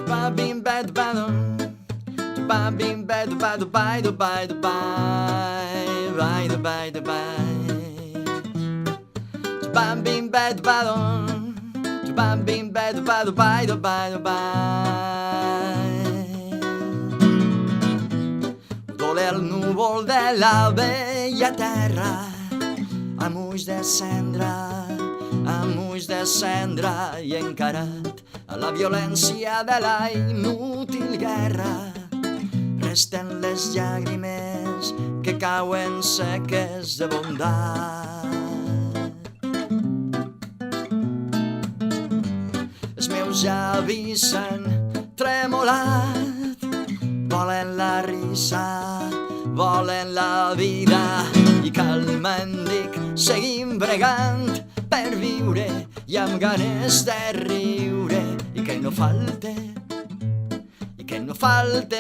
Ba bim bad badum. Ba bim bad bad bye do bye do bye bye do bye do bye. Ba bim bad badum. Ba bim bad bad bye do bye do bye. Dole el núvol de la vella terra, amb ulls de cendra i encarat a la violència de la inútil guerra, resten les llàgrimes que cauen seques de bondat. Els meus avis s'han tremolat, volen la risa, volen la vida, i calmant dic, seguim bregant per viure i amb ganes de riure, i que no falte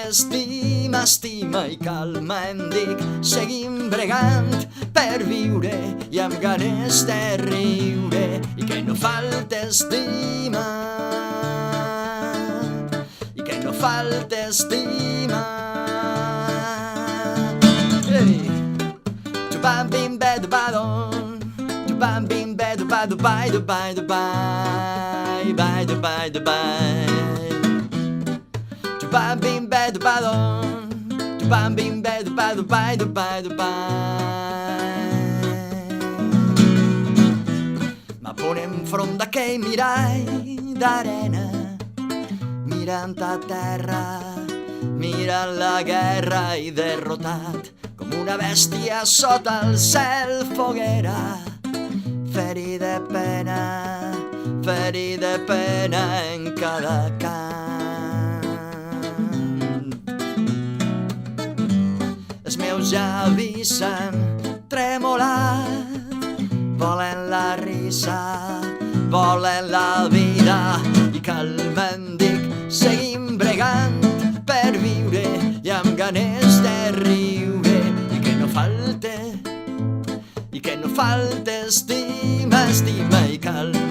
estima, estima, i calmant dic, seguim bregant per viure i amb ganes de riure, i que no falte estima, i que no falte estima. Bam bim bad badon, bam bim bad bad bye do bye do bye bye do bye do bye. Bam bim bad badon, bam bim bad bad bye do bye do bye. M'apone enfront d'aquell mirall d'arena, mirant a terra, mirant la guerra, i derrotat com una bèstia sota el cel foguera, ferit de pena en cada cant. Els meus avis s'han tremolat, volen la risa, volen la vida, i calmant dic, seguim bregant per viure i amb ganes de riure, i que no falte estima, estima, i calma